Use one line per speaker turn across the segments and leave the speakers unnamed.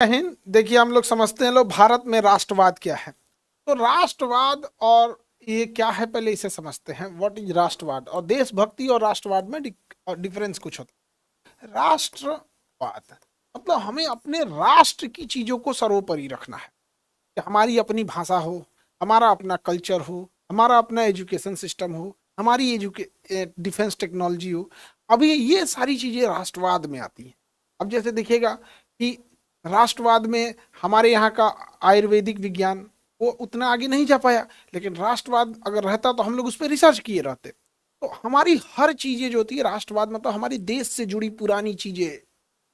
हिंद देखिए, हम लोग समझते हैं लोग भारत में राष्ट्रवाद क्या है। तो राष्ट्रवाद और ये क्या है, पहले इसे समझते हैं। व्हाट इज राष्ट्रवाद और देशभक्ति और राष्ट्रवाद में डिफरेंस कुछ होता है। राष्ट्रवाद मतलब हमें अपने राष्ट्र की चीजों को सर्वोपरि रखना है कि हमारी अपनी भाषा हो, हमारा अपना कल्चर हो, हमारा अपना एजुकेशन सिस्टम हो, हमारी डिफेंस टेक्नोलॉजी हो। अभी ये सारी चीजें राष्ट्रवाद में आती हैं। अब जैसे देखिएगा कि राष्ट्रवाद में हमारे यहाँ का आयुर्वेदिक विज्ञान वो उतना आगे नहीं जा पाया, लेकिन राष्ट्रवाद अगर रहता तो हम लोग उस पर रिसर्च किए रहते। तो हमारी हर चीजें जो होती है राष्ट्रवाद मतलब हमारी देश से जुड़ी पुरानी चीजें,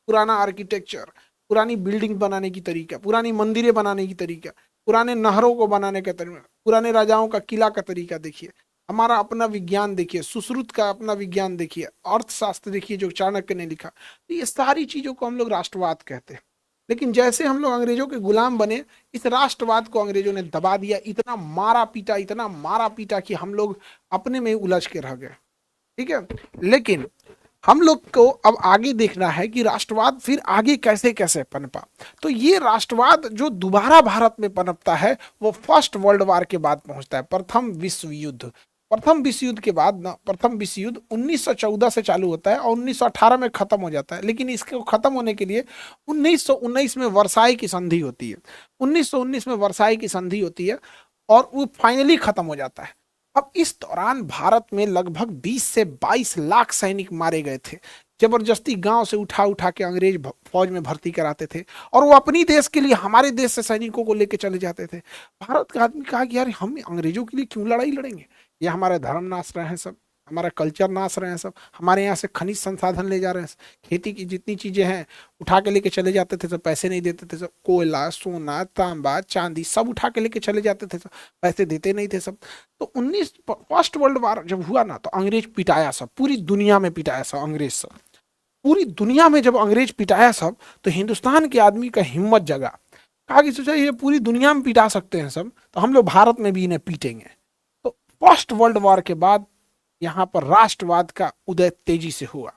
पुराना आर्किटेक्चर, पुरानी बिल्डिंग बनाने की तरीका, पुरानी मंदिरें बनाने की तरीका, पुराने नहरों को बनाने का तरीका, पुराने राजाओं का किला का तरीका देखिए, हमारा अपना विज्ञान देखिए, सुश्रुत का अपना विज्ञान देखिए, अर्थशास्त्र देखिए जो चाणक्य ने लिखा। तो ये सारी चीजों को हम लोग राष्ट्रवाद कहते हैं। लेकिन जैसे हम लोग अंग्रेजों के गुलाम बने, इस राष्ट्रवाद को अंग्रेजों ने दबा दिया, इतना मारा पीटा कि हम लोग अपने में उलझ के रह गए। ठीक है। लेकिन हम लोग को अब आगे देखना है कि राष्ट्रवाद फिर आगे कैसे कैसे पनपा। तो ये राष्ट्रवाद जो दोबारा भारत में पनपता है वो फर्स्ट वर्ल्ड वार के बाद पहुंचता है, प्रथम विश्व युद्ध। प्रथम विश्व युद्ध के बाद ना, प्रथम विश्व युद्ध 1914 से चालू होता है और 1918 में खत्म हो जाता है। लेकिन इसको खत्म होने के लिए 1919 में वर्साई की संधि होती है। 1919 में वर्साई की संधि होती है और वो फाइनली खत्म हो जाता है। अब इस दौरान भारत में लगभग 20 से 22 लाख सैनिक मारे गए थे। जबरदस्ती गांव से उठा उठा के अंग्रेज फौज में भर्ती कराते थे और वो अपनी देश के लिए हमारे देश से सैनिकों को लेके चले जाते थे। भारत का आदमी कहा कि यार हम अंग्रेजों के लिए क्यों लड़ाई लड़ेंगे, ये हमारे धर्म नाश रहे हैं सब, हमारा कल्चर नाश रहे हैं सब, हमारे यहाँ से खनिज संसाधन ले जा रहे हैं, खेती की जितनी चीजें हैं उठा के लेके चले जाते थे सब, पैसे नहीं देते थे सब, कोयला सोना तांबा चांदी सब उठा के लेके चले जाते थे सब, पैसे देते नहीं थे सब। तो 19 फर्स्ट वर्ल्ड वार जब हुआ ना तो अंग्रेज पिटाया सब, पूरी दुनिया में पिटाया सब अंग्रेज सब। पूरी दुनिया में जब अंग्रेज पिटाया सब तो हिंदुस्तान के आदमी का हिम्मत जगा। कहा कि सोचा ये पूरी दुनिया में पिटा सकते हैं सब, तो हम लोग भारत में भी इन्हें पीटेंगे। तो फर्स्ट वर्ल्ड वार के बाद यहाँ पर राष्ट्रवाद का उदय तेजी से हुआ।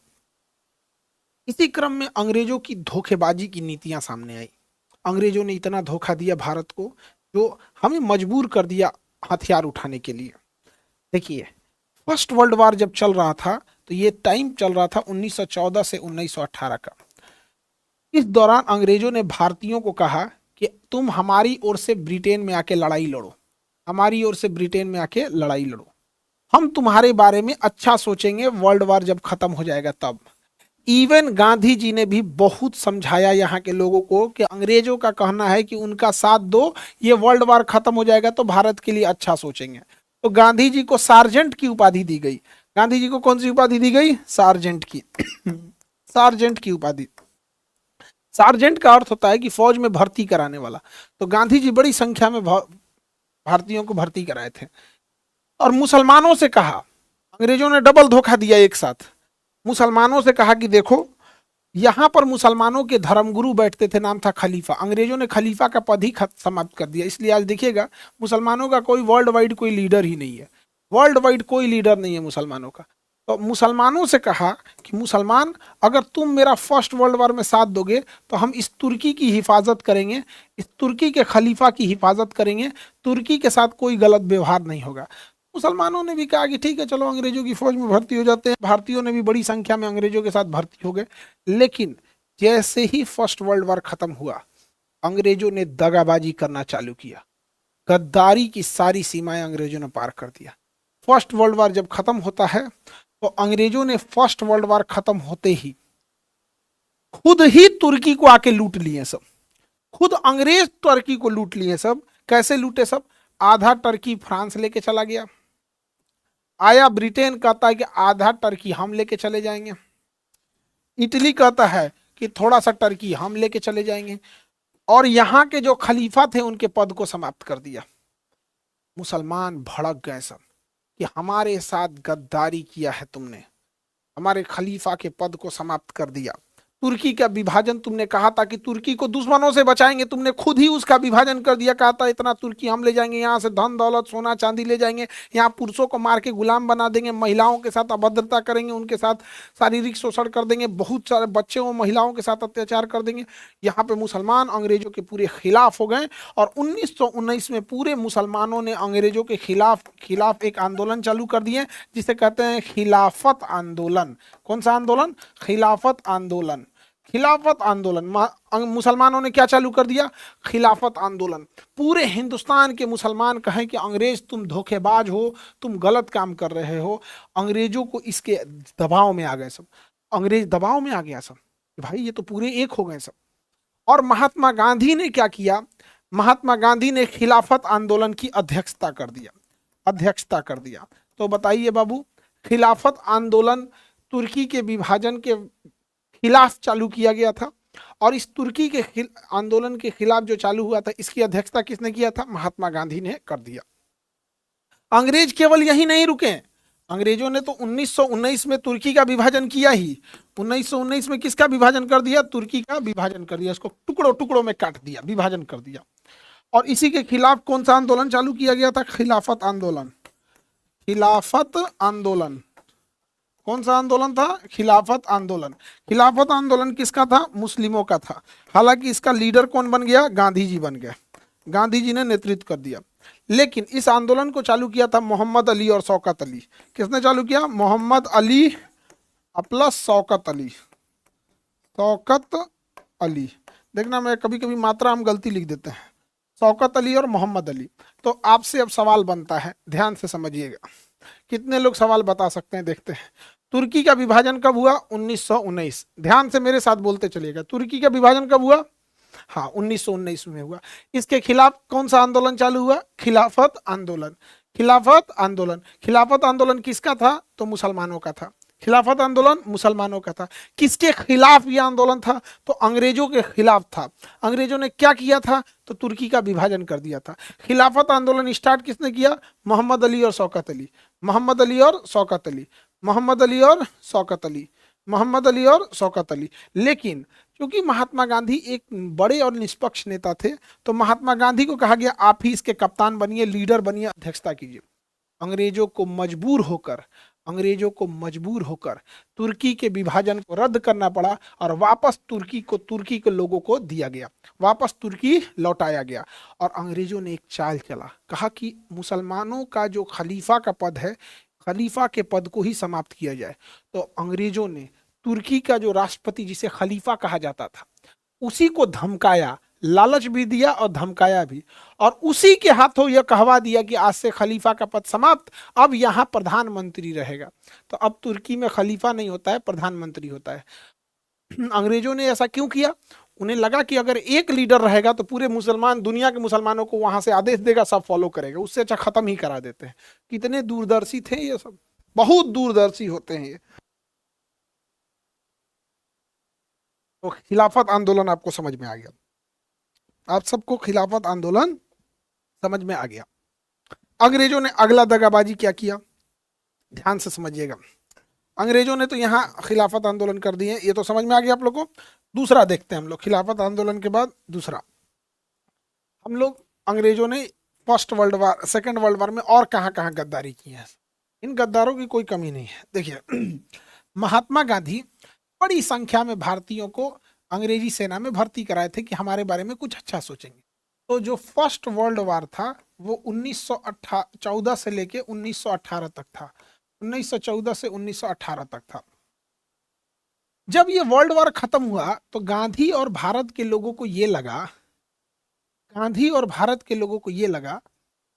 इसी क्रम में अंग्रेजों की धोखेबाजी की नीतियां सामने आई। अंग्रेजों ने इतना धोखा दिया भारत को जो हमें मजबूर कर दिया हथियार उठाने के लिए। देखिए, फर्स्ट वर्ल्ड वार जब चल रहा था तो ये टाइम चल रहा था 1914 से 1918 का। इस दौरान अंग्रेजों ने भारतीयों को कहा कि तुम हमारी ओर से ब्रिटेन में आके लड़ाई लड़ो, हमारी ओर से ब्रिटेन में आके लड़ाई लड़ो, हम तुम्हारे बारे में अच्छा सोचेंगे वर्ल्ड वार जब खत्म हो जाएगा तब। इवन गांधी जी ने भी बहुत समझाया यहाँ के लोगों को कि अंग्रेजों का कहना है कि उनका साथ दो, ये वर्ल्ड वार खत्म हो जाएगा तो भारत के लिए अच्छा सोचेंगे। तो गांधी जी को सार्जेंट की उपाधि दी गई। गांधी जी को कौन सी उपाधि दी गई? सार्जेंट की सार्जेंट की उपाधि। सार्जेंट का अर्थ होता है कि फौज में भर्ती कराने वाला। तो गांधी जी बड़ी संख्या में भारतीयों को भर्ती कराए थे। और मुसलमानों से कहा, अंग्रेजों ने डबल धोखा दिया एक साथ। मुसलमानों से कहा कि देखो, यहां पर मुसलमानों के धर्मगुरु बैठते थे, नाम था खलीफा। अंग्रेजों ने खलीफा का पद ही समाप्त कर दिया। इसलिए आज देखिएगा मुसलमानों का कोई वर्ल्ड वाइड कोई लीडर ही नहीं है, वर्ल्ड वाइड कोई लीडर नहीं है मुसलमानों का। तो मुसलमानों से कहा कि मुसलमान, अगर तुम मेरा फर्स्ट वर्ल्ड वार में साथ दोगे तो हम इस तुर्की की हिफाजत करेंगे, इस तुर्की के खलीफा की हिफाजत करेंगे, तुर्की के साथ कोई गलत व्यवहार नहीं होगा। मुसलमानों ने भी कहा कि ठीक है चलो अंग्रेजों की फौज में भर्ती हो जाते हैं। भारतीयों ने भी बड़ी संख्या में अंग्रेजों के साथ भर्ती हो गए। लेकिन जैसे ही फर्स्ट वर्ल्ड वार खत्म हुआ, अंग्रेजों ने दगाबाजी करना चालू किया। गद्दारी की सारी सीमाएं अंग्रेजों ने पार कर दिया। फर्स्ट वर्ल्ड वार जब खत्म होता है तो अंग्रेजों ने फर्स्ट वर्ल्ड वार खत्म होते ही खुद ही तुर्की को आके लूट लिए सब। खुद अंग्रेज तुर्की को लूट लिए सब। कैसे लूटे सब? आधा टर्की फ्रांस लेके चला गया, आया ब्रिटेन कहता है कि आधा टर्की हम लेके चले जाएंगे, इटली कहता है कि थोड़ा सा टर्की हम लेके चले जाएंगे, और यहाँ के जो खलीफा थे उनके पद को समाप्त कर दिया। मुसलमान भड़क गए सब कि हमारे साथ गद्दारी किया है तुमने, हमारे खलीफा के पद को समाप्त कर दिया। तुर्की का विभाजन तुमने कहा था कि तुर्की को दुश्मनों से बचाएंगे, तुमने खुद ही उसका विभाजन कर दिया, कहा था इतना तुर्की हम ले जाएंगे, यहाँ से धन दौलत सोना चांदी ले जाएंगे, यहाँ पुरुषों को मार के गुलाम बना देंगे, महिलाओं के साथ अभद्रता करेंगे, उनके साथ शारीरिक शोषण कर देंगे, बहुत सारे बच्चों और महिलाओं के साथ अत्याचार कर देंगे। यहाँ पे मुसलमान अंग्रेजों के पूरे खिलाफ हो गए और 1919 में पूरे मुसलमानों ने अंग्रेजों के खिलाफ एक आंदोलन चालू कर दिए जिसे कहते हैं खिलाफत आंदोलन। कौन सा आंदोलन? खिलाफत आंदोलन। खिलाफत आंदोलन मुसलमानों ने क्या चालू कर दिया? खिलाफत आंदोलन। पूरे हिंदुस्तान के मुसलमान कहें कि अंग्रेज तुम धोखेबाज हो, तुम गलत काम कर रहे हो। अंग्रेजों को इसके दबाव में आ गए सब, अंग्रेज दबाव में आ गया सब, भाई ये तो पूरे एक हो गए सब। और महात्मा गांधी ने क्या किया? महात्मा गांधी ने खिलाफत आंदोलन की अध्यक्षता कर दिया। तो बताइए बाबू, खिलाफत आंदोलन तुर्की के विभाजन के खिलाफ चालू किया गया था और इस तुर्की के आंदोलन के खिलाफ जो चालू हुआ था इसकी अध्यक्षता किसने किया था? महात्मा गांधी ने कर दिया। अंग्रेज केवल यही नहीं रुके, अंग्रेजों ने तो 1919 में तुर्की का विभाजन किया ही। 1919 में किसका विभाजन कर दिया? तुर्की का विभाजन कर दिया, इसको टुकड़ों टुकड़ों में काट दिया, विभाजन कर दिया। और इसी के खिलाफ कौन सा आंदोलन चालू किया गया था? खिलाफत आंदोलन। खिलाफत आंदोलन कौन सा आंदोलन था? खिलाफत आंदोलन। खिलाफत आंदोलन किसका था? मुस्लिमों का था। हालांकि इसका लीडर कौन बन गया? गांधी जी बन गए, गांधी जी ने नेतृत्व कर दिया। लेकिन इस आंदोलन को चालू किया था मोहम्मद अली और शौकत अली। किसने चालू किया? मोहम्मद अली प्लस शौकत अली। शौकत अली, देखना मैं कभी कभी मात्रा हम गलती लिख देते हैं, शौकत अली और मोहम्मद अली। तो आपसे अब सवाल बनता है, ध्यान से समझिएगा, कितने लोग सवाल बता सकते हैं देखते हैं। तुर्की का विभाजन कब हुआ? 1919। ध्यान से मेरे साथ बोलते चलिएगा, तुर्की का विभाजन कब हुआ? हाँ 1919 में हुआ। इसके खिलाफ कौन सा आंदोलन चालू हुआ? खिलाफत आंदोलन। खिलाफत आंदोलन, खिलाफत आंदोलन किसका था? तो मुसलमानों का था। खिलाफत आंदोलन मुसलमानों का था। किसके खिलाफ यह आंदोलन था? तो अंग्रेजों के खिलाफ था। अंग्रेजों ने क्या किया था? तो तुर्की का विभाजन कर दिया था। खिलाफत आंदोलन स्टार्ट किसने किया? मोहम्मद अली और शौकत अली। मोहम्मद अली और शौकत अली, मोहम्मद अली और शौकत अली, मोहम्मद अली और शौकत अली। लेकिन क्योंकि महात्मा गांधी एक बड़े और निष्पक्ष नेता थे तो महात्मा गांधी को कहा गया आप ही इसके कप्तान बनिए, लीडर बनिए, अध्यक्षता कीजिए। अंग्रेजों को मजबूर होकर तुर्की के विभाजन को रद्द करना पड़ा और वापस तुर्की के लोगों को दिया गया, वापस तुर्की लौटाया गया। और अंग्रेजों ने एक चाल चला, कहा कि मुसलमानों का जो खलीफा का पद है, खलीफा के पद को ही समाप्त किया जाए। तो अंग्रेजों ने तुर्की का जो राष्ट्रपति जिसे खलीफा कहा जाता था उसी को धमकाया, लालच भी दिया और धमकाया भी, और उसी के हाथों यह कहवा दिया कि आज से खलीफा का पद समाप्त, अब यहाँ प्रधानमंत्री रहेगा। तो अब तुर्की में खलीफा नहीं होता है, प्रधानमंत्री होता है। अंग्रेजों ने ऐसा क्यों किया? उन्हें लगा कि अगर एक लीडर रहेगा तो पूरे मुसलमान, दुनिया के मुसलमानों को वहां से आदेश देगा, सब फॉलो करेगा, उससे अच्छा खत्म ही करा देते हैं। कितने दूरदर्शी थे ये सब, बहुत दूरदर्शी होते हैं ये। तो खिलाफत आंदोलन आपको समझ में आ गया, आप सबको खिलाफत आंदोलन समझ में आ गया। अंग्रेजों ने अगला दगाबाजी क्या किया, ध्यान से समझिएगा। अंग्रेजों ने तो यहाँ खिलाफत आंदोलन कर दिए, ये तो समझ में आ गया आप लोगों को। दूसरा देखते हैं हम लोग, खिलाफत आंदोलन के बाद दूसरा हम लोग, अंग्रेजों ने first world war, second world war में और कहाँ कहाँ गद्दारी की है। इन गद्दारों की कोई कमी नहीं है। देखिए महात्मा गांधी बड़ी संख्या में भारतीयों को अंग्रेजी सेना में भर्ती कराए थे कि हमारे बारे में कुछ अच्छा सोचेंगे। तो जो फर्स्ट वर्ल्ड वार था वो 1914 से लेके 1918 तक था, 1914 से 1918 तक था। जब ये वर्ल्ड वार खत्म हुआ तो गांधी और भारत के लोगों को ये लगा,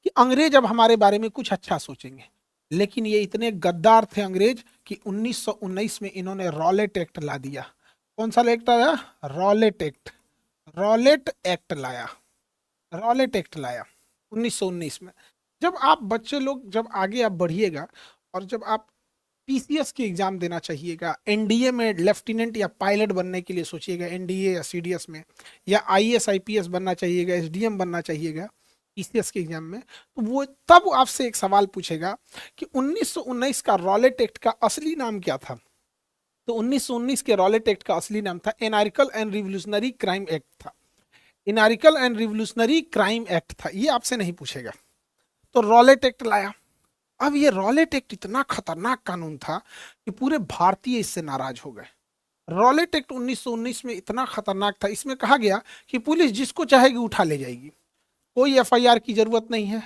कि अंग्रेज अब हमारे बारे में कुछ अच्छा सोचेंगे। लेकिन ये इतने गद्दार थे अंग्रेज कि 1919 में इन्होंने रॉलेट एक्ट ला दिया। कौन सा एक्ट आया? Rowlatt act. रॉलेट एक्ट लाया 1919 में। जब आप बच्चे लोग, जब आगे आप बढ़िएगा और जब आप पीसीएस की एग्जाम देना चाहिएगा, एनडीए में लेफ्टिनेंट या पायलट बनने के लिए सोचिएगा, एनडीए या सीडीएस में, या आईएएस आईपीएस बनना चाहिएगा, एसडीएम बनना चाहिएगा पीसीएस के एग्जाम में, तो वो तब आपसे एक सवाल पूछेगा कि 1919 का रॉलेट एक्ट का असली नाम क्या था। तो 1919 के रॉलेट एक्ट का असली नाम था anarchical and revolutionary crime act था। Anarchical and revolutionary crime act था, ये आपसे नहीं पूछेगा। तो रॉलेट एक्ट लाया। अब ये रॉलेट एक्ट इतना खतरनाक कानून था कि पूरे भारतीय इससे नाराज हो गए। रॉलेट एक्ट 1919 में इतना खतरनाक था, इसमें कहा गया कि पुलिस जिसको चाहेगी उठा ले जाएगी, कोई एफआईआर की जरूरत नहीं है,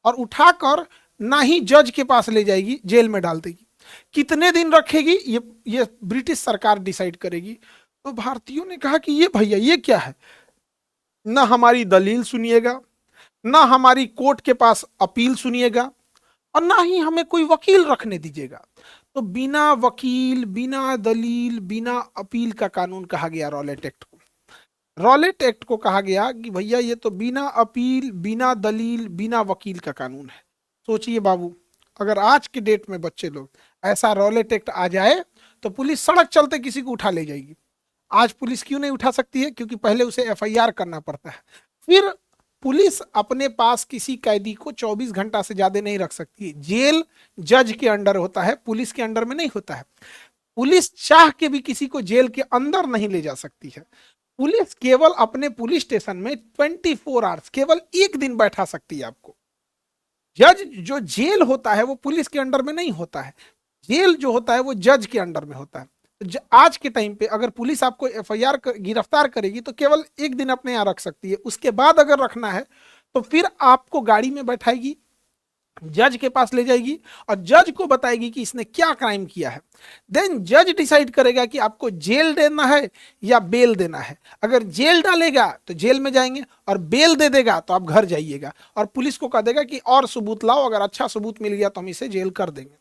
और उठाकर ना ही जज के पास ले जाएगी, जेल में डाल देगी। कितने दिन रखेगी ये ब्रिटिश सरकार डिसाइड करेगी। तो भारतीयों ने कहा कि ये भैया ये क्या है, ना हमारी दलील सुनिएगा, ना हमारी कोर्ट के पास अपील सुनिएगा, और ना ही हमें कोई वकील रखने दीजिएगा। तो बिना वकील, बिना दलील, बिना अपील का कानून कहा गया रॉलेट एक्ट को। रॉलेट एक्ट को कहा गया कि भैया ये तो बिना अपील, बिना दलील, बिना वकील का कानून है। सोचिए बाबू, अगर आज के डेट में बच्चे लोग ऐसा रॉलेट एक्ट आ जाए तो पुलिस सड़क चलते किसी को उठा ले जाएगी। आज पुलिस क्यों नहीं उठा सकती है? क्योंकि पहले उसे एफआईआर करना पड़ता है। फिर पुलिस अपने पास किसी कैदी को 24 घंटा से ज्यादा नहीं रख सकती। जेल जज के अंडर होता है, पुलिस के अंडर में नहीं होता है। पुलिस चाह के भी किसी को जेल के अंदर नहीं ले जा सकती है। पुलिस केवल अपने पुलिस स्टेशन में 24 आवर्स, केवल एक दिन बैठा सकती है आपको। जज जो जेल होता है वो पुलिस के अंडर में नहीं होता है, जेल जो होता है वो जज के अंडर में होता है। आज के टाइम पे अगर पुलिस आपको एफआईआर गिरफ्तार करेगी तो केवल एक दिन अपने यहाँ रख सकती है। उसके बाद अगर रखना है तो फिर आपको गाड़ी में बैठाएगी, जज के पास ले जाएगी, और जज को बताएगी कि इसने क्या क्राइम किया है। देन जज डिसाइड करेगा कि आपको जेल देना है या बेल देना है। अगर जेल डालेगा तो जेल में जाएंगे, और बेल दे देगा तो आप घर जाइएगा, और पुलिस को कह देगा कि और सबूत लाओ, अगर अच्छा सबूत मिल गया तो हम इसे जेल कर देंगे।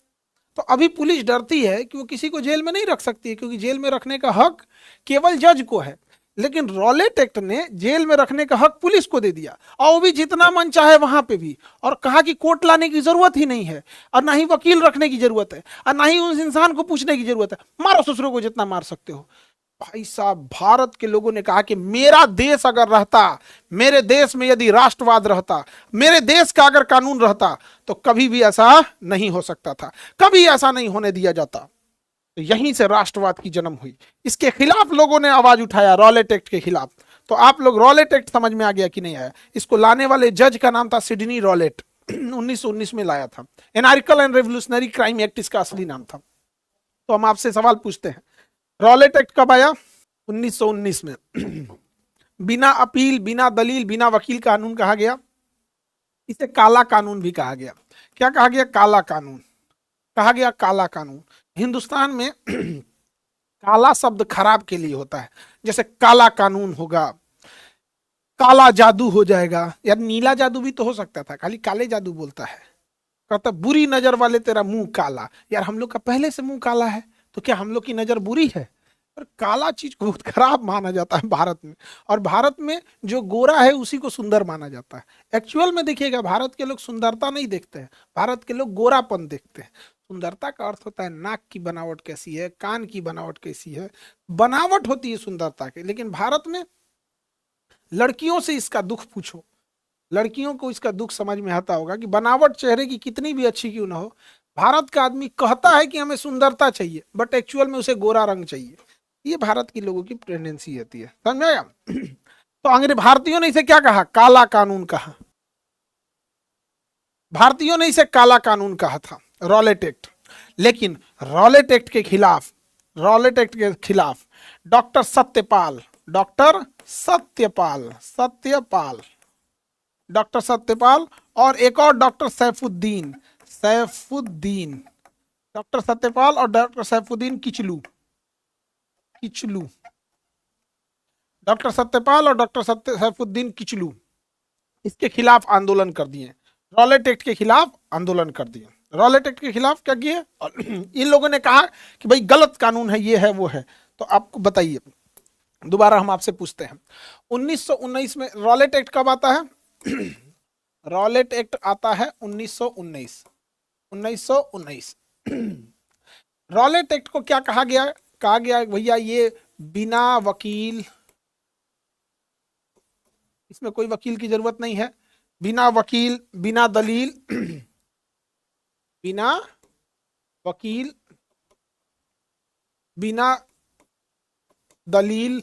तो अभी पुलिस डरती है कि वो किसी को जेल में नहीं रख सकती है, क्योंकि जेल में रखने का हक केवल जज को है। लेकिन रॉलेट एक्ट ने जेल में रखने का हक पुलिस को दे दिया, और वो भी जितना मन चाहे वहां पे भी, और कहा कि कोर्ट लाने की जरूरत ही नहीं है, और ना ही वकील रखने की जरूरत है, और ना ही उस इंसान को पूछने की जरूरत है, मारो ससुरों को जितना मार सकते हो। भाई साहब, भारत के लोगों ने कहा कि मेरा देश अगर रहता, मेरे देश में यदि राष्ट्रवाद रहता, मेरे देश का अगर कानून रहता, तो कभी भी ऐसा नहीं हो सकता था, कभी ऐसा नहीं होने दिया जाता। तो यहीं से राष्ट्रवाद की जन्म हुई। इसके खिलाफ लोगों ने आवाज उठाया, रॉलेट एक्ट के खिलाफ। तो आप लोग रॉलेट एक्ट समझ में आ गया कि नहीं आया? इसको लाने वाले जज का नाम था सिडनी रॉलेट, 1919 में लाया था। Anarchical and revolutionary crime act इसका असली नाम था। तो हम आपसे सवाल पूछते हैं, रॉलेट एक्ट कब आया? 1919 में। बिना अपील, बिना दलील, बिना वकील कानून कहा गया। इसे काला कानून भी कहा गया। क्या कहा गया? काला कानून कहा गया। काला कानून हिंदुस्तान में काला शब्द खराब के लिए होता है। जैसे काला कानून होगा, काला जादू हो जाएगा। यार नीला जादू भी तो हो सकता था, खाली काले जादू बोलता है। कहता बुरी नजर वाले तेरा मुंह काला। यार हम लोग का पहले से मुंह काला है, तो क्या हम लोग की नजर बुरी है? पर काला चीज को बहुत खराब माना जाता है भारत में, और भारत में जो गोरा है उसी को सुंदर माना जाता है। एक्चुअल में देखिएगा, भारत के लोग सुंदरता नहीं देखते हैं, भारत के लोग गोरापन देखते हैं। सुंदरता का अर्थ होता है नाक की बनावट कैसी है, कान की बनावट कैसी है, बनावट होती है सुंदरता की। लेकिन भारत में लड़कियों से इसका दुख पूछो, लड़कियों को इसका दुख समझ में आता होगा कि बनावट चेहरे की कितनी भी अच्छी क्यों ना हो, भारत का आदमी कहता है कि हमें सुंदरता चाहिए, बट एक्चुअल में उसे गोरा रंग चाहिए। ये भारत की लोगों की टेंडेंसी होती है, समझ में आया? तो अंग्रेज भारतीयों ने इसे क्या कहा? काला कानून कहा। भारतीयों ने इसे काला कानून कहा था, रॉलेट एक्ट। लेकिन रॉलेट एक्ट के खिलाफ, रॉलेट एक्ट के खिलाफ doctor Satyapal, doctor Satyapal, Satyapal, doctor Satyapal और एक और डॉक्टर सैफुद्दीन, सैफुद्दीन, डॉक्टर सत्यपाल और डॉक्टर सैफुद्दीन किचलू, किचलू, डॉक्टर सत्यपाल और डॉक्टर सैफुद्दीन किचलू इसके खिलाफ आंदोलन कर दिए। रॉलेट एक्ट के खिलाफ आंदोलन कर दिए। रॉलेट एक्ट के खिलाफ क्या किए? इन लोगों ने कहा कि भाई गलत कानून है, ये है वो है। तो आपको बताइए, दोबारा हम आपसे पूछते हैं, 1919 में रॉलेट एक्ट कब आता है? रॉलेट एक्ट आता है 1919, 1919। रॉलेट एक्ट को क्या कहा गया? कहा गया भैया ये बिना वकील, इसमें कोई वकील की जरूरत नहीं है, बिना वकील, बिना दलील, बिना वकील, बिना दलील,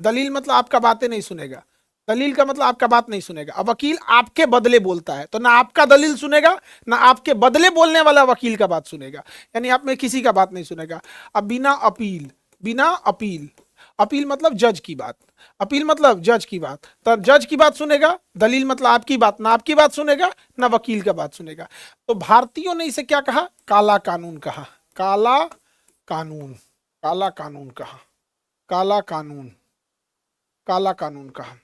दलील मतलब आपका बातें नहीं सुनेगा, दलील का मतलब आपका बात नहीं सुनेगा। अब वकील आपके बदले बोलता है तो ना आपका दलील सुनेगा ना आपके बदले बोलने वाला वकील का बात सुनेगा, यानी आप में किसी का बात नहीं सुनेगा। अब बिना अपील, बिना अपील, अपील मतलब जज की बात, अपील मतलब जज की बात, तब जज की बात सुनेगा, दलील मतलब आपकी बात, ना आपकी बात सुनेगा ना वकील का बात सुनेगा। तो भारतीयों ने इसे क्या कहा, काला कानून कहा, काला कानून, काला कानून कहा, काला कानून, काला कानून कहा।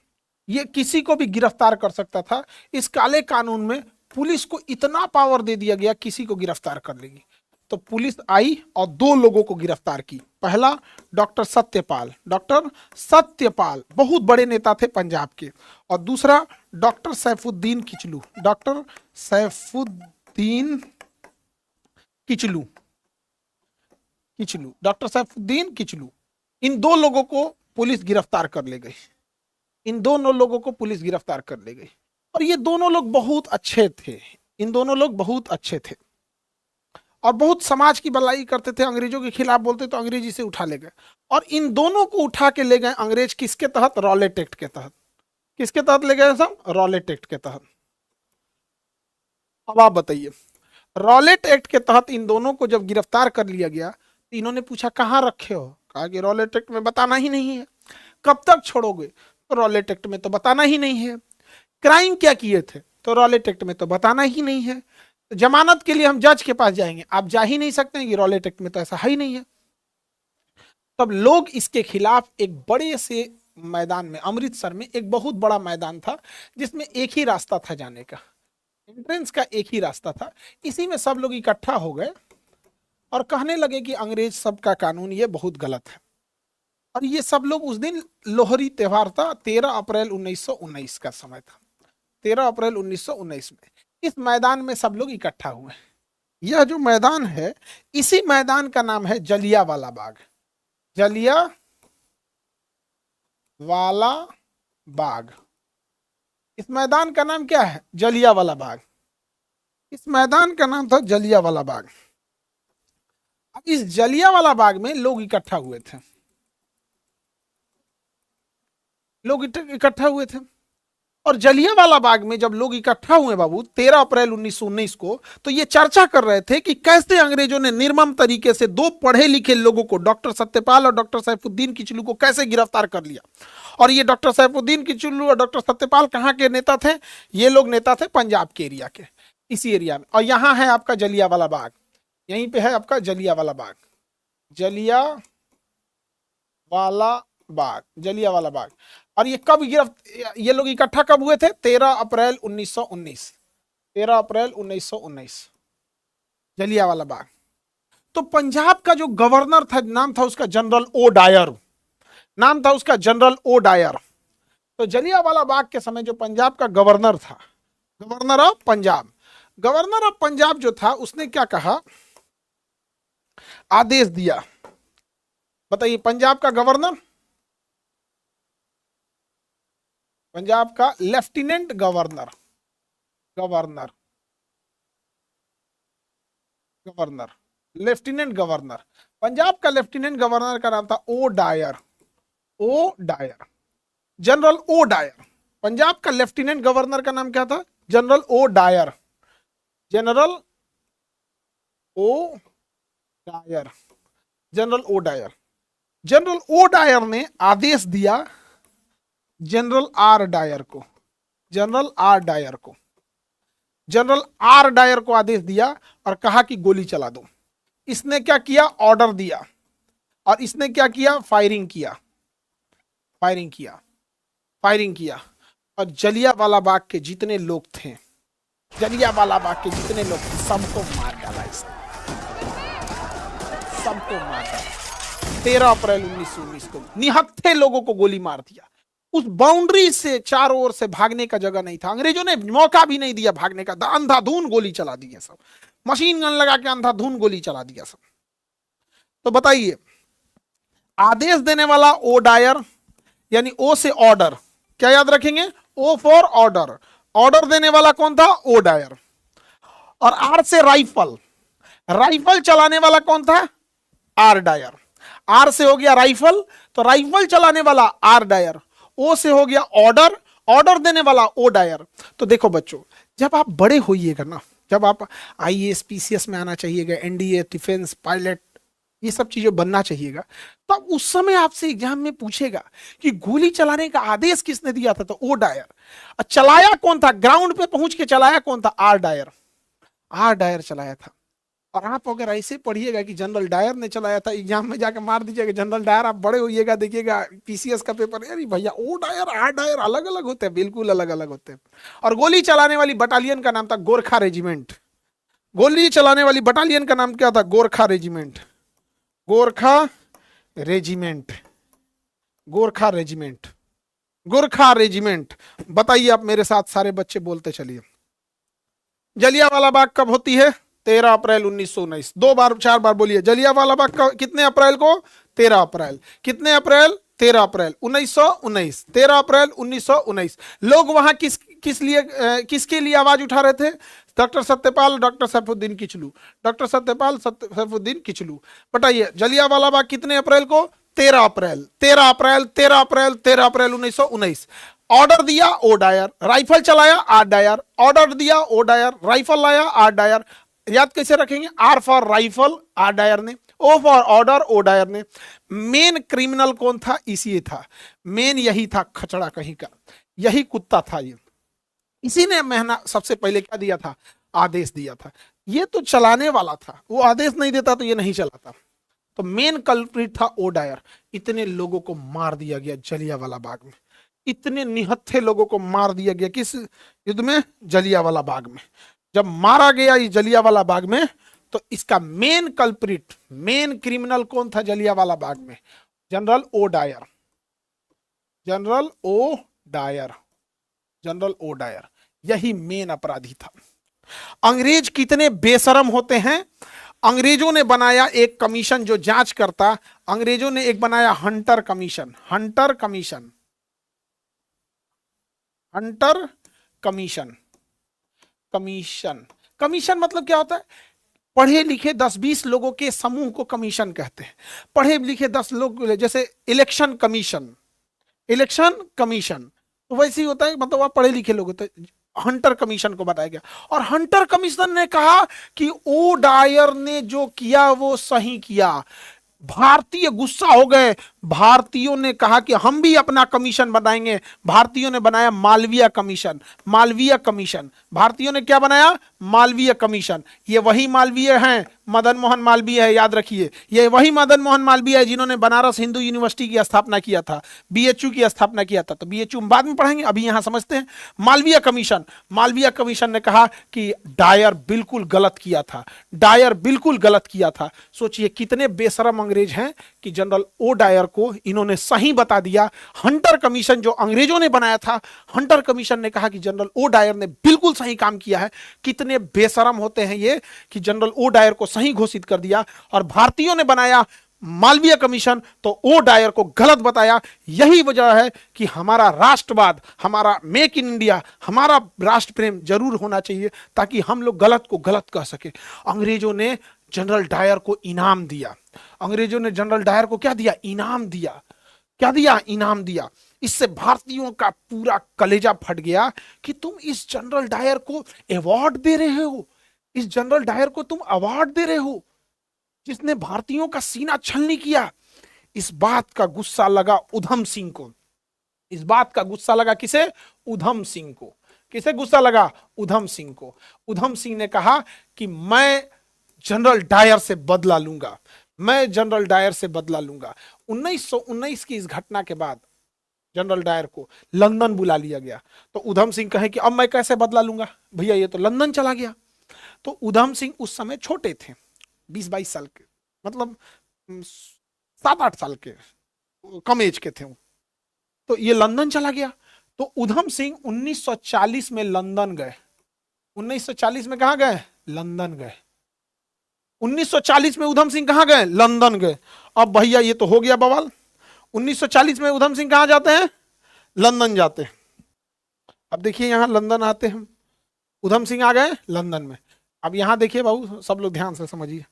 ये किसी को भी गिरफ्तार कर सकता था। इस काले कानून में पुलिस को इतना पावर दे दिया गया किसी को गिरफ्तार कर लेगी। तो पुलिस आई और दो लोगों को गिरफ्तार की। पहला डॉक्टर सत्यपाल, डॉक्टर सत्यपाल बहुत बड़े नेता थे पंजाब के, और दूसरा doctor Saifuddin Kitchlew, doctor Saifuddin Kitchlew, Kitchlew, doctor Saifuddin Kitchlew. इन दो लोगों को पुलिस गिरफ्तार कर ले गई, इन दोनों लोगों को पुलिस गिरफ्तार कर ले गई। और ये दोनों लोग बहुत अच्छे थे, इन दोनों लोग बहुत अच्छे थे और बहुत समाज की भलाई करते थे, अंग्रेजों के खिलाफ बोलते तो अंग्रेजी से उठा ले गए। और इन दोनों को उठा के ले गए अंग्रेज, किसके तहत, रॉलेट एक्ट के तहत। किसके तहत ले गए सब, रॉलेट एक्ट के तहत। अब आप बताइए, रॉलेट एक्ट के तहत इन दोनों को जब गिरफ्तार कर लिया गया तो इन्होंने पूछा कहाँ रखे हो, कहा कि रॉलेट एक्ट में बताना ही नहीं है। कब तक छोड़ोगे, तो रॉलेट एक्ट में तो बताना ही नहीं है। क्राइम क्या किए थे, तो रॉलेट एक्ट में तो बताना ही नहीं है। तो जमानत के लिए हम जज के पास जाएंगे, आप जा ही नहीं सकते हैं कि रॉलेट एक्ट में तो ऐसा है ही नहीं है। तब लोग इसके खिलाफ एक बड़े से मैदान में, अमृतसर में एक बहुत बड़ा मैदान था जिसमें एक ही रास्ता था जाने का, एंट्रेंस का एक ही रास्ता था। इसी में सब लोग इकट्ठा हो गए और कहने लगे कि अंग्रेज सबका कानून ये बहुत गलत है। और ये सब लोग, उस दिन लोहरी त्योहार था, 13 अप्रैल 1919 का समय था, 13 अप्रैल 1919 में इस मैदान में सब लोग इकट्ठा हुए। यह जो मैदान है, इसी मैदान का नाम है जलियांवाला बाग, जलियांवाला बाग। इस मैदान का नाम क्या है, जलियांवाला बाग। इस मैदान का नाम था जलियांवाला बाग। अब इस जलियांवाला बाग में लोग इकट्ठा हुए थे, लोग इकट्ठा हुए थे। और जलियांवाला बाग में जब लोग इकट्ठा हुए बाबू 13 अप्रैल 1919 को, तो ये चर्चा कर रहे थे कि कैसे अंग्रेजों ने निर्मम तरीके से दो पढ़े लिखे लोगों को, डॉक्टर सत्यपाल और डॉक्टर सैफुद्दीन किचलू को कैसे गिरफ्तार कर लिया। और ये डॉक्टर सैफुद्दीन किचलू और डॉक्टर सत्यपाल कहाँ के नेता थे, ये लोग नेता थे पंजाब के एरिया के, इसी एरिया में। और यहाँ है आपका जलियांवाला बाग, यहीं पे है आपका जलियांवाला बाग, जलियांवाला बाग, जलियांवाला बाग। और ये कब ये लोग इकट्ठा कब हुए थे, 13 अप्रैल 1919, 13 अप्रैल 1919, जलियांवाला बाग। तो पंजाब का जो गवर्नर था, नाम था उसका जनरल ओ डायर, नाम था उसका जनरल ओ डायर। तो जलियांवाला बाग के समय जो पंजाब का गवर्नर था, governor of Punjab, governor of Punjab जो था, उसने क्या कहा, आदेश दिया। बताइए, पंजाब का गवर्नर, पंजाब का lieutenant governor, governor, governor, lieutenant governor, Punjab का लेफ्टिनेंट गवर्नर का नाम था O Dyer, O Dyer, general O Dyer. Punjab का लेफ्टिनेंट गवर्नर का नाम क्या था, general O Dyer, general O Dyer, general O Dyer. General O Dyer ने आदेश दिया जनरल आर डायर को, जनरल आर डायर को, जनरल आर डायर को आदेश दिया और कहा कि गोली चला दो। इसने क्या किया, ऑर्डर दिया, और इसने क्या किया, फायरिंग किया, फायरिंग किया, फायरिंग किया। और जलियांवाला बाग के जितने लोग थे, जलियांवाला बाग के जितने लोग थे, सबको मार डाला इसने, सबको मार डाला। 13 अप्रैल 1919 को निहत्थे लोगों को गोली मार दिया। उस बाउंड्री से चारों ओर से भागने का जगह नहीं था, अंग्रेजों ने मौका भी नहीं दिया भागने का, अंधाधुन गोली चला दी है सब, मशीन गन लगा के अंधाधुन गोली चला दिया सब। तो बताइए, आदेश देने वाला ओ डायर, यानी ओ से ऑर्डर, क्या याद रखेंगे, ओ फॉर ऑर्डर, ऑर्डर देने वाला कौन था, ओ डायर। और आर से राइफल, राइफल चलाने वाला कौन था, आर डायर। आर से हो गया राइफल, तो राइफल चलाने वाला आर डायर। ओ से हो गया ऑर्डर, ऑर्डर देने वाला ओ डायर। तो देखो बच्चों, जब आप बड़े होइएगा ना, जब आप आईएएस पीसीएस में आना चाहिएगा, एनडीए, डिफेंस, पायलट, ये सब चीजें बनना चाहिएगा, तो अब उस समय आपसे एग्जाम में पूछेगा कि गोली चलाने का आदेश किसने दिया था, तो ओ डायर। और चलाया कौन था, ग्राउंड पे पहुंच के चलाया कौन था, आर डायर। आर डायर चलाया था। और आप अगर ऐसे पढ़िएगा कि जनरल डायर ने चलाया था, एग्जाम में जाकर मार दीजिएगा जनरल डायर, आप बड़े होइएगा देखिएगा पीसीएस का पेपर, अरे भैया ओ डायर आर डायर अलग अलग होते हैं, बिल्कुल अलग अलग होते हैं। और गोली चलाने वाली बटालियन का नाम था गोरखा रेजिमेंट। गोली चलाने वाली बटालियन का नाम क्या था, Gorkha regiment. Gorkha regiment, Gorkha regiment, Gorkha regiment. बताइए आप मेरे साथ, सारे बच्चे बोलते चलिए। जलियांवाला बाग कब होती है, 13 अप्रैल 1919। 2 बार 4 बार बोलिए, जलियांवाला बाग कितने अप्रैल को, 13 अप्रैल। कितने अप्रैल, 13 अप्रैल 1919, 13 अप्रैल 1919। लोग वहां किस लिए किसके लिए आवाज उठा रहे थे, doctor Satyapal, doctor Saifuddin Kitchlew, doctor Satyapal Saifuddin Kitchlew. बताइए जलियांवाला बाग कितने अप्रैल को, 13 अप्रैल, 13 अप्रैल, 13 अप्रैल, 13 अप्रैल 1919। ऑर्डर दिया ओ डायर, राइफल चलाया आर डायर, ऑर्डर दिया ओ डायर, राइफल लाया आर डायर। याद कैसे रखेंगे, R for rifle R Dyer ने, O for order O Dyer ने। मेन क्रिमिनल कौन था, इसी था, मेन यही था, खचड़ा कहीं का, यही कुत्ता था ये। इसी ने मेहनत सबसे पहले क्या दिया था, आदेश दिया था। ये तो चलाने वाला था, वो आदेश नहीं देता तो ये नहीं चलाता। तो मेन कल्प्रिट था ओ डायर। इतने लोगों को मार दिया गया जलियांवाला बाग में, इतने निहत्थे लोगों को मार दिया गया किस युद्ध में, जलियांवाला बाग में। जब मारा गया इस जलियांवाला बाग में, तो इसका मेन कल्प्रिट, मेन क्रिमिनल कौन था जलियांवाला बाग में, general O Dyer, general O Dyer, general ओ डायर। यही मेन अपराधी था। अंग्रेज कितने बेशरम होते हैं, अंग्रेजों ने बनाया एक कमीशन जो जांच करता। अंग्रेजों ने एक बनाया Hunter commission, Hunter commission, Hunter commission. Commission, commission मतलब क्या होता है, पढ़े लिखे 10-20 लोगों के समूह को कमीशन कहते हैं। पढ़े लिखे 10 लोग, जैसे इलेक्शन कमीशन, इलेक्शन कमीशन तो वैसे ही होता है, मतलब वह पढ़े लिखे लोग होते हैं। हंटर कमीशन को बताया गया, और हंटर कमीशन ने कहा कि ओ डायर ने जो किया वो सही किया। भारतीय गुस्सा हो गए, भारतीयों ने कहा कि हम भी अपना कमीशन बनाएंगे। भारतीयों ने बनाया मालवीय कमीशन, मालवीय कमीशन। भारतीयों ने क्या बनाया, मालवीय कमीशन। ये वही मालवीय हैं, मदन मोहन मालवीय है, याद रखिए, ये वही मदन मोहन मालवीय है जिन्होंने बनारस हिंदू यूनिवर्सिटी की स्थापना किया था, बीएचयू की स्थापना किया था। तो बीएचयू बाद में पढ़ेंगे, अभी यहां समझते हैं। मालवीय कमीशन, मालवीय कमीशन ने कहा कि डायर बिल्कुल गलत किया था, डायर बिल्कुल गलत किया था। सोचिए कितने बेशरम अंग्रेज हैं कि जनरल ओ डायर को इन्होंने सही बता दिया। हंटर कमीशन जो अंग्रेजों ने बनाया था, हंटर कमीशन ने कहा कि जनरल ओ डायर ने बिल्कुल सही काम किया है। कितने बेशरम होते हैं ये कि जनरल ओ डायर को सही घोषित कर दिया, और भारतीयों ने बनाया मालवीय कमीशन तो ओ डायर को गलत बताया। यही वजह है कि हमारा राष्ट्रवाद, हमारा मेक इन इंडिया, हमारा राष्ट्र प्रेम जरूर होना चाहिए, ताकि हम लोग गलत को गलत कह सके। अंग्रेजों ने जनरल डायर को इनाम दिया, अंग्रेजों ने जनरल डायर को क्या दिया, इनाम दिया। क्या दिया, इनाम दिया। इससे भारतीयों का पूरा कलेजा फट गया कि तुम इस जनरल डायर को अवार्ड दे रहे हो, इस जनरल डायर को तुम अवार्ड दे रहे हो जिसने भारतीयों का सीना छलनी किया। इस बात का गुस्सा लगा उधम सिंह को, इस बात का गुस्सा लगा किसे, उधम सिंह को। किसे गुस्सा लगा, उधम सिंह को। उधम सिंह ने कहा कि मैं जनरल डायर से बदला लूंगा, मैं जनरल डायर से बदला लूंगा। 1919 की इस घटना के बाद जनरल डायर को लंदन बुला लिया गया। तो उधम सिंह कहे कि अब मैं कैसे बदला लूंगा, भैया ये तो लंदन चला गया। तो उधम सिंह उस समय छोटे थे, 20-22 साल के, मतलब 7-8 साल के, कम एज के थे वो। तो ये लंदन चला गया। तो उधम सिंह 1940 में लंदन गए। 1940 में कहा गए, लंदन गए। 1940 में उधम सिंह कहां गए, लंदन गए। अब भैया ये तो हो गया बवाल। 1940 में उधम सिंह कहां जाते हैं, लंदन जाते हैं। अब देखिए यहां लंदन आते हैं, उधम सिंह आ गए लंदन में। अब यहां देखिए बाबू, सब लोग ध्यान से समझिए।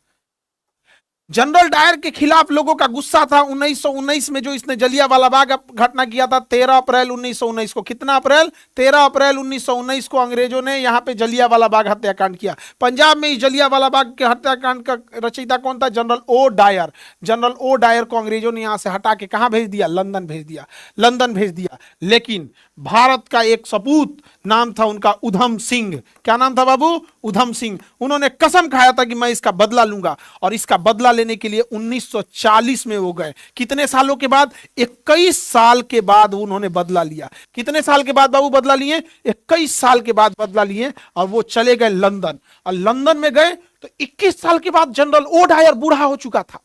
जनरल डायर के खिलाफ लोगों का गुस्सा था 1919 में, जो इसने जलियांवाला बाग घटना किया था 13 अप्रैल 1919 को। कितना अप्रैल? 13 अप्रैल 1919 को अंग्रेजों ने यहाँ पे जलियांवाला बाग हत्याकांड किया। पंजाब में इस जलियांवाला बाग के हत्याकांड का रचयिता कौन था? General O Dyer. जनरल ओ डायर को अंग्रेजों ने यहाँ से हटा के कहाँ भेज दिया? लंदन भेज दिया। लंदन भेज दिया। लेकिन भारत का एक सपूत, नाम था उनका उधम सिंह। क्या नाम था बाबू? उधम सिंह। उन्होंने कसम खाया था कि मैं इसका बदला लूंगा, और इसका बदला लेने के लिए 1940 में वो गए। कितने सालों के बाद? 21 साल के बाद उन्होंने बदला लिया। कितने साल के बाद बाबू बदला लिए? 21 साल के बाद बदला लिए, और वो चले गए लंदन। और लंदन में गए तो 21 साल के बाद जनरल ओ डायर बूढ़ा हो चुका था।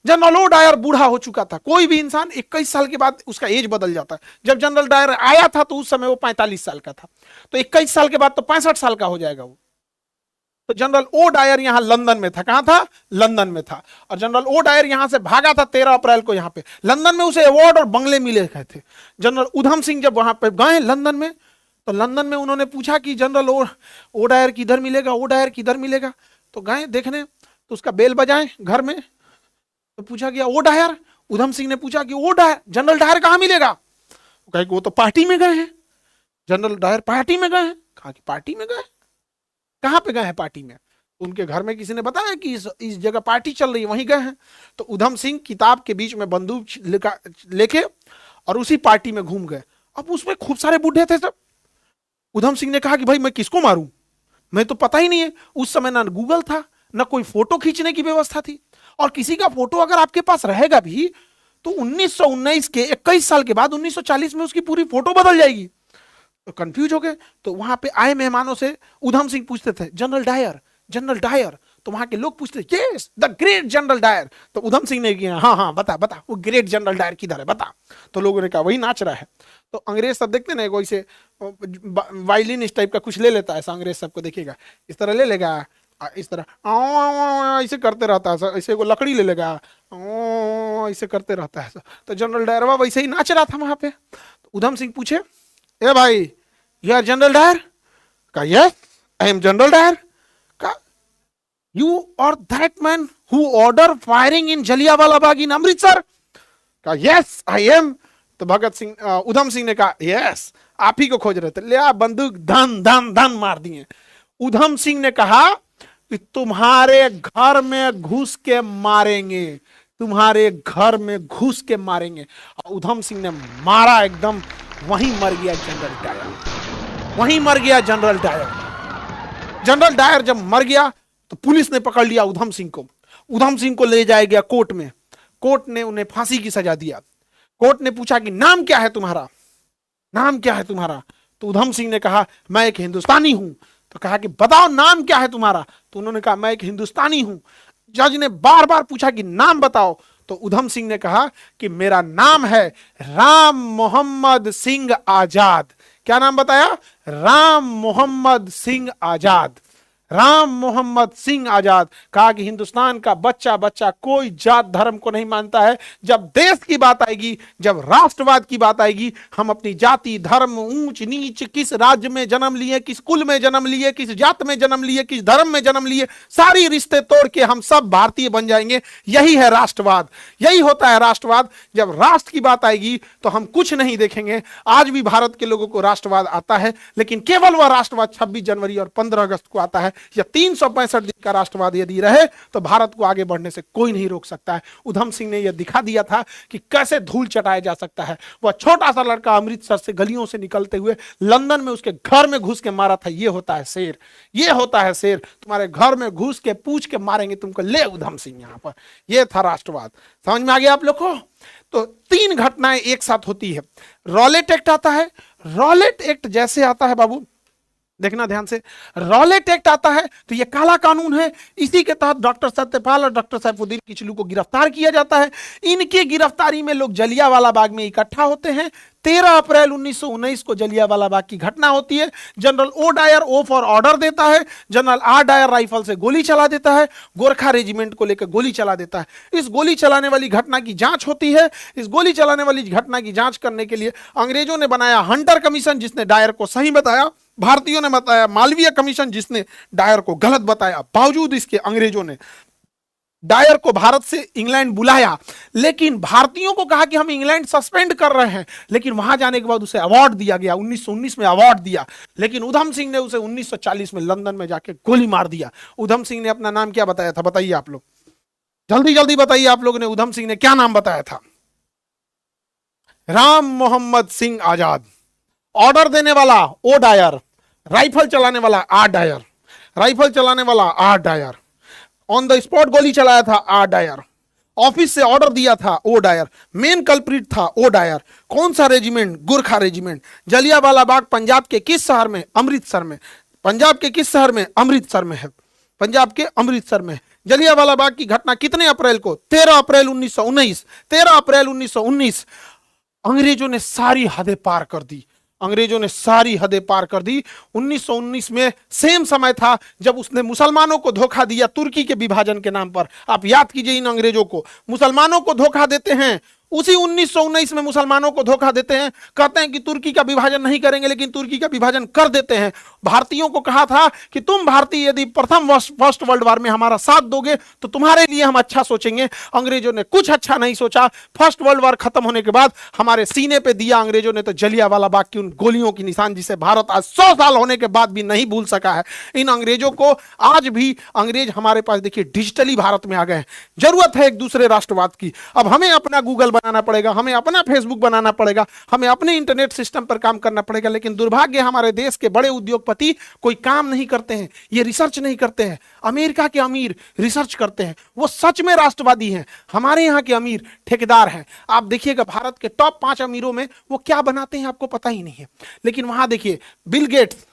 जनरल ओ डायर बूढ़ा हो चुका था। कोई भी इंसान 21 साल के बाद उसका एज बदल जाता है। जब जनरल डायर आया था तो उस समय वो 45 साल का था, तो 21 साल के बाद तो 65 साल का हो जाएगा वो। तो जनरल ओ डायर यहां लंदन में था। कहां था? लंदन में था। और जनरल ओ डायर यहां से भागा था 13 अप्रैल को। यहां पे लंदन में उसे अवार्ड और बंगले मिले गए थे। जनरल उधम सिंह जब वहां पे गए लंदन में, तो लंदन में उन्होंने पूछा कि जनरल ओ डायर किधर मिलेगा? ओ डायर किधर मिलेगा? तो गए देखने, तो उसका बेल बजाए घर में, तो पूछा गया ओ डायर। उधम सिंह ने पूछा कि ओ डायर, जनरल डायर कहां मिलेगा? कहे कि वो तो पार्टी में गए हैं। जनरल डायर पार्टी में गए हैं? कहा कि पार्टी में गए। कहां पे गए हैं पार्टी में? उनके घर में किसी ने बताया कि इस जगह पार्टी चल रही है, वहीं गए हैं। तो उधम सिंह किताब के बीच में बंदूक लेके और उसी पार्टी में घूम गए। अब उसमें खूब सारे बूढ़े थे सब। उधम सिंह ने कहा कि भाई मैं किसको मारूं, मैं तो पता ही नहीं है। उस समय ना गूगल था, ना कोई फोटो खींचने की व्यवस्था थी, और किसी का फोटो अगर आपके पास रहेगा भी तो 1919 के 21 साल के बाद 1940 में उसकी पूरी फोटो बदल जाएगी। तो कंफ्यूज हो गए। तो वहां पे आए मेहमानों से उधम सिंह पूछते थे जनरल डायर, जनरल डायर। तो वहां के लोग पूछते थे yes the great general Dyer. तो उधम सिंह ने किया हाँ हाँ बता बता वो ग्रेट जनरल डायर किधर है बता। तो लोगों ने कहा वही नाच रहा है। तो अंग्रेज सब देखते ना, कोई से वायलिन इस टाइप का कुछ ले लेता है, ऐसा अंग्रेज सबको देखेगा इस तरह ले लेगा, इस तरह ऐसे करते रहता है, ऐसे को लकड़ी ले लेगा, ऐसे करते रहता है। तो जनरल डायरवा वैसे ही नाच रहा था वहां पे। तो उधम सिंह पूछे ए भाई यू आर जनरल डायर? का yes I am general Dyer. का you are that man who order firing in Jallianwala Bagh in Amritsar? का यस आई एम। तो भगत सिंह उधम सिंह ने कहा यस आप ही को खोज रहे थे, ले आ बंदूक, धन धन धन मार दिए। उधम सिंह ने कहा कि तुम्हारे घर में घुस के मारेंगे, तुम्हारे घर में घुस के मारेंगे। और उधम सिंह ने मारा, एकदम वहीं मर गया जनरल डायर, वहीं मर गया जनरल डायर। जनरल डायर जब मर गया तो पुलिस ने पकड़ लिया उधम सिंह को। उधम सिंह को ले जाया गया कोर्ट में। कोर्ट ने उन्हें फांसी की सजा दिया। कोर्ट ने पूछा कि नाम क्या है तुम्हारा, नाम क्या है तुम्हारा? तो उधम सिंह ने कहा मैं एक हिंदुस्तानी हूं। तो कहा कि बताओ नाम क्या है तुम्हारा? तो उन्होंने कहा मैं एक हिंदुस्तानी हूं। जज ने बार बार पूछा कि नाम बताओ। तो उधम सिंह ने कहा कि मेरा नाम है राम मोहम्मद सिंह आजाद। क्या नाम बताया? राम मोहम्मद सिंह आजाद। राम मोहम्मद सिंह आजाद। कहा कि हिंदुस्तान का बच्चा बच्चा कोई जात धर्म को नहीं मानता है। जब देश की बात आएगी, जब राष्ट्रवाद की बात आएगी, हम अपनी जाति धर्म ऊंच नीच, किस राज्य में जन्म लिए, किस कुल में जन्म लिए, किस जात में जन्म लिए, किस धर्म में जन्म लिए, सारी रिश्ते तोड़ के हम सब भारतीय बन जाएंगे। यही है राष्ट्रवाद, यही होता है राष्ट्रवाद। जब राष्ट्र की बात आएगी तो हम कुछ नहीं देखेंगे। आज भी भारत के लोगों को राष्ट्रवाद आता है, लेकिन केवल वह राष्ट्रवाद 26 जनवरी और 15 अगस्त को आता है। या 365 दिन का राष्ट्रवाद यदि रहे तो भारत को आगे बढ़ने से कोई नहीं रोक सकता है। उधम सिंह ने यह दिखा दिया था कि कैसे धूल चटाया जा सकता है। वह छोटा सा लड़का अमृतसर से गलियों से निकलते हुए लंदन में उसके घर में घुस के मारा था। यह होता है शेर, यह होता है शेर। तुम्हारे घर में घुस के पूछ के मारेंगे तुमको, ले उधम सिंह यहां पर। यह था राष्ट्रवाद। समझ में आ गया आप लोग को? तो 3 घटनाएं एक साथ होती है। रॉलेट एक्ट आता है। रॉलेट एक्ट जैसे आता है बाबू, देखना ध्यान से, रॉलेट एक्ट आता है तो यह काला कानून है। इसी के तहत डॉक्टर सत्यपाल और डॉक्टर सैफुद्दीन किचलू को गिरफ्तार किया जाता है। इनकी गिरफ्तारी में लोग जलियांवाला बाग में इकट्ठा होते हैं। 13 अप्रैल 1919 को जलियांवाला बाग की घटना होती है। General O Dyer O for order देता है। जनरल आर डायर राइफल से गोली चला देता है, गोरखा रेजिमेंट को लेकर गोली चला देता है। इस गोली चलाने वाली घटना की जांच होती है। इस गोली चलाने वाली घटना की जांच करने के लिए अंग्रेजों ने बनाया हंटर कमीशन, जिसने डायर को सही बताया। भारतीयों ने बताया मालवीय कमीशन, जिसने डायर को गलत बताया। बावजूद इसके अंग्रेजों ने डायर को भारत से इंग्लैंड बुलाया, लेकिन भारतीयों को कहा कि हम इंग्लैंड सस्पेंड कर रहे हैं, लेकिन वहां जाने के बाद उसे अवार्ड दिया गया, 1919 में अवार्ड दिया। लेकिन उधम सिंह ने उसे 1940 में लंदन में जाके गोली मार दिया। उधम सिंह ने अपना नाम क्या बताया था, बताइए आप लोग, जल्दी जल्दी बताइए आप लोगों ने, उधम सिंह ने क्या नाम बताया था? राम मोहम्मद सिंह आजाद। ऑर्डर देने वाला ओ डायर, राइफल चलाने वाला आर डायर, राइफल चलाने वाला R Dyer, on the spot गोली चलाया था आर डायर, ऑफिस से ऑर्डर दिया था ओ डायर, मेन कल्प्रिट था ओ डायर। कौन सा रेजिमेंट? गुरखा रेजिमेंट। जलियांवाला बाग पंजाब के किस शहर में? अमृतसर में। पंजाब के किस शहर में? अमृतसर में है, पंजाब के अमृतसर में। जलियांवाला बाग की घटना कितने अप्रैल को? 13 अप्रैल 1919। 13 अप्रैल 1919। अंग्रेजों ने सारी हदें पार कर दी, अंग्रेजों ने सारी हदें पार कर दी। 1919 में सेम समय था जब उसने मुसलमानों को धोखा दिया तुर्की के विभाजन के नाम पर। आप याद कीजिए इन अंग्रेजों को, मुसलमानों को धोखा देते हैं, उसी 1919 में मुसलमानों को धोखा देते हैं, कहते हैं कि तुर्की का विभाजन नहीं करेंगे, लेकिन तुर्की का विभाजन कर देते हैं। भारतीयों को कहा था कि तुम भारतीय यदि प्रथम फर्स्ट वर्ल्ड वॉर में हमारा साथ दोगे तो तुम्हारे लिए हम अच्छा सोचेंगे। अंग्रेजों ने कुछ अच्छा नहीं सोचा। फर्स्ट वर्ल्ड वॉर खत्म होने के बाद हमारे सीने पे दिया अंग्रेजों ने तो जलियांवाला बाग की उन गोलियों की निशान, जिसे भारत आज 100 साल होने के बाद भी नहीं भूल सका है। इन अंग्रेजों को आज भी अंग्रेज हमारे पास देखिए डिजिटली भारत में आ गए हैं। जरूरत है एक दूसरे राष्ट्रवाद की। अब हमें अपना गूगल बनाना पड़ेगा, हमें अपना फेसबुक बनाना पड़ेगा, हमें अपने इंटरनेट सिस्टम पर काम करना पड़ेगा। लेकिन दुर्भाग्य हमारे देश के बड़े उद्योगपति कोई काम नहीं करते हैं, ये रिसर्च नहीं करते हैं। अमेरिका के अमीर रिसर्च करते हैं, वो सच में राष्ट्रवादी हैं। हमारे यहाँ के अमीर ठेकेदार हैं। आप देखिएगा भारत के टॉप 5 अमीरों में वो क्या बनाते हैं आपको पता ही नहीं है। लेकिन वहां देखिए बिल गेट्स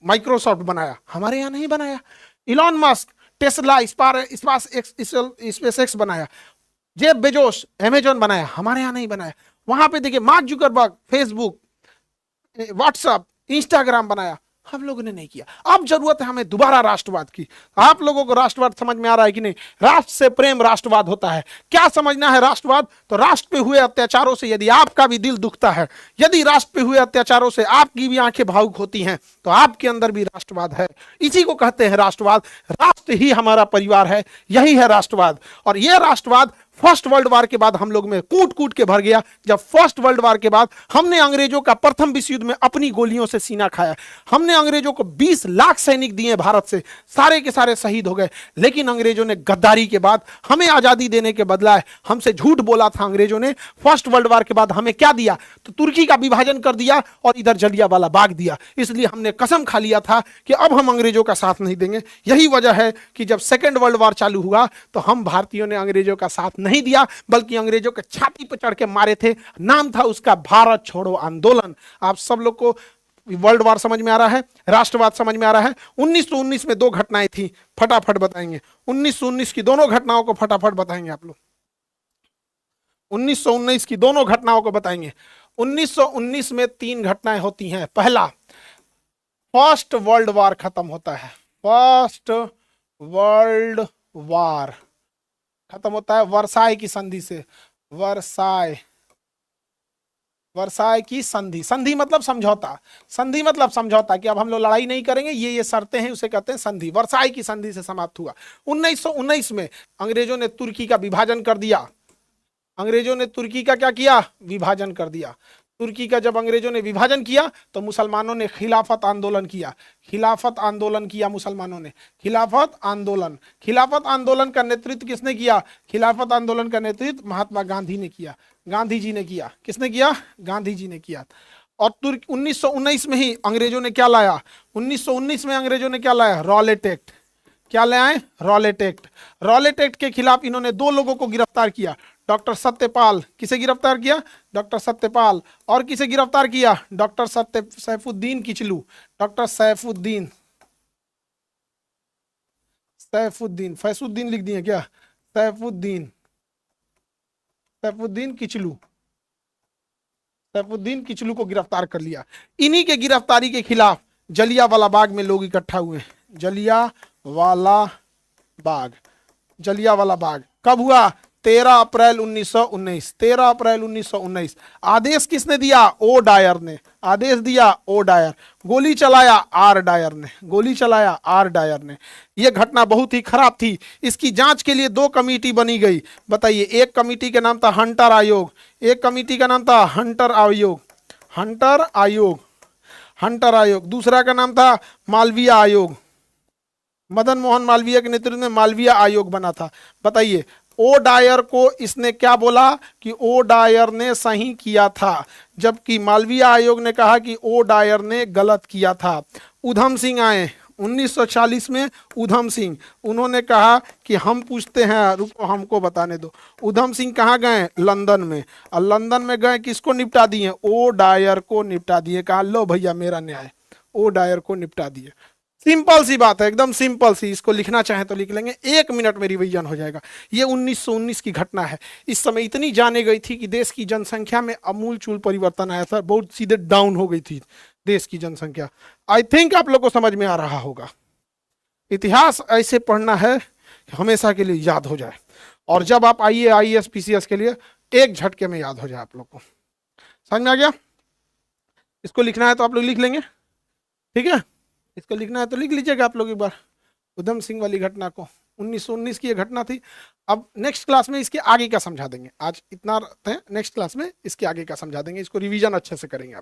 माइक्रोसॉफ्ट बनाया, हमारे यहाँ नहीं बनाया। Elon Musk Tesla space x बनाया। जेफ बेजोस अमेजॉन बनाया, हमारे यहाँ नहीं बनाया। वहां पे देखिए mark Zuckerberg Facebook, WhatsApp, Instagram बनाया, हम लोगों ने नहीं किया। अब जरूरत है हमें दोबारा राष्ट्रवाद की। आप लोगों को राष्ट्रवाद समझ में आ रहा है कि नहीं? राष्ट्र से प्रेम राष्ट्रवाद होता है। क्या समझना है राष्ट्रवाद? तो राष्ट्र पे हुए अत्याचारों से यदि आपका भी दिल दुखता है, यदि राष्ट्र पे हुए अत्याचारों से आपकी भी आंखें भावुक होती हैं, तो आपके अंदर भी राष्ट्रवाद है। इसी को कहते हैं राष्ट्रवाद। राष्ट्र ही हमारा परिवार है, यही है राष्ट्रवाद। और यह राष्ट्रवाद फर्स्ट वर्ल्ड वॉर के बाद हम लोग में कूट कूट के भर गया। जब फर्स्ट वर्ल्ड वॉर के बाद हमने अंग्रेजों का प्रथम विश्व युद्ध में अपनी गोलियों से सीना खाया। हमने अंग्रेजों को 20 लाख सैनिक दिए भारत से, सारे के सारे शहीद हो गए। लेकिन अंग्रेजों ने गद्दारी के बाद हमें आजादी देने के बदला हमसे झूठ बोला था। अंग्रेजों ने फर्स्ट वर्ल्ड वॉर के बाद हमें क्या दिया? तो तुर्की का विभाजन कर दिया और इधर जलियांवाला बाग दिया। इसलिए हमने कसम खा लिया था कि अब हम अंग्रेजों का साथ नहीं देंगे। यही वजह है कि जब सेकेंड वर्ल्ड वॉर चालू हुआ तो हम भारतीयों ने अंग्रेजों का साथ नहीं दिया, बल्कि अंग्रेजों के छाती पर चढ़ के मारे थे। नाम था उसका भारत छोड़ो आंदोलन। आप सब लोग को वर्ल्ड वॉर समझ में आ रहा है, राष्ट्रवाद समझ में आ रहा है। 1919 में 2 घटनाएं थी, फटाफट बताएंगे। 1919 की दोनों घटनाओं को फटाफट बताएंगे आप लोग। 1919 की दोनों घटनाओं को बताएंगे। 1919 में 3 घटनाएं होती हैं। पहला, फर्स्ट वर्ल्ड वॉर खत्म होता है। फर्स्ट वर्ल्ड वॉर खत्म होता है वर्साई की संधि से। वर्साई की संधि। संधि मतलब समझौता। संधि मतलब समझौता कि अब हम लोग लड़ाई नहीं करेंगे, ये शर्तें हैं, उसे कहते हैं संधि। वर्साई की संधि से समाप्त हुआ। 1919 में अंग्रेजों ने तुर्की का विभाजन कर दिया। अंग्रेजों ने तुर्की का क्या किया? विभाजन कर दिया। तुर्की का जब अंग्रेजों ने विभाजन किया तो मुसलमानों ने खिलाफत आंदोलन किया। खिलाफत आंदोलन किया मुसलमानों ने। खिलाफत आंदोलन। खिलाफत आंदोलन का नेतृत्व किसने किया? खिलाफत आंदोलन का नेतृत्व महात्मा गांधी ने किया। गांधी जी ने किया। किसने किया? गांधी जी ने किया। और 1919 में ही अंग्रेजों ने क्या लाया? 1919 में अंग्रेजों ने क्या लाया? Rowlatt act. क्या ले आए? Rowlatt act. रॉलेट एक्ट के खिलाफ इन्होंने 2 लोगों को गिरफ्तार किया। डॉक्टर सत्यपाल। किसे गिरफ्तार किया? डॉक्टर सत्यपाल। और किसे गिरफ्तार किया? डॉक्टर सैफुद्दीन किचलू। डॉक्टर सैफुद्दीन फैसुद्दीन लिख दिए क्या? सैफुद्दीन किचलू। सैफुद्दीन किचलू को गिरफ्तार कर लिया। इन्हीं के गिरफ्तारी के खिलाफ जलियांवाला बाग में लोग इकट्ठा हुए। जलियांवाला बाग। जलियांवाला बाग कब हुआ? 13 अप्रैल 1919, 13 अप्रैल 1919। आदेश किसने दिया? ओ डायर ने। आदेश दिया ओ डायर। गोली चलाया आर डायर ने। गोली चलाया आर डायर ने। यह घटना बहुत ही खराब थी। इसकी जांच के लिए 2 कमेटी बनी गई। बताइए, एक कमेटी का नाम था हंटर आयोग, एक कमेटी का नाम था हंटर आयोग, हंटर आयोग, हंटर आयोग। दूसरा का नाम था मालवीय आयोग। मदन मोहन मालवीय के नेतृत्व में मालवीय आयोग बना था। बताइए, ओ डायर को इसने क्या बोला कि ओ डायर ने सही किया था, जबकि मालवीय आयोग ने कहा कि ओ डायर ने गलत किया था। उधम सिंह आए 1940 में। उधम सिंह, उन्होंने कहा कि हम पूछते हैं, रुको हमको बताने दो। उधम सिंह कहाँ गए? लंदन में। और लंदन में गए, किसको निपटा दिए? ओ डायर को निपटा दिए। कहा लो भैया मेरा न्याय। ओ डायर को निपटा दिए। सिंपल सी बात है, एकदम सिंपल सी। इसको लिखना चाहे तो लिख लेंगे, 1 मिनट में रिवीजन हो जाएगा। ये 1919 की घटना है। इस समय इतनी जाने गई थी कि देश की जनसंख्या में अमूलचूल परिवर्तन आया था। बहुत सीधे डाउन हो गई थी देश की जनसंख्या। आई थिंक आप लोग को समझ में आ रहा होगा। इतिहास ऐसे पढ़ना है कि हमेशा के लिए याद हो जाए, और जब आप आइए IAS PCS के लिए एक झटके में याद हो जाए आप लोग को। समझ में आ गया? इसको लिखना है तो आप लोग लिख लेंगे, ठीक है? इसको लिखना है तो लिख लीजिएगा आप लोग एक बार। उधम सिंह वाली घटना को, 1919 की ये घटना थी। अब नेक्स्ट क्लास में इसके आगे का समझा देंगे। आज इतना है, नेक्स्ट क्लास में इसके आगे का समझा देंगे। इसको रिवीजन अच्छे से करेंगे आप।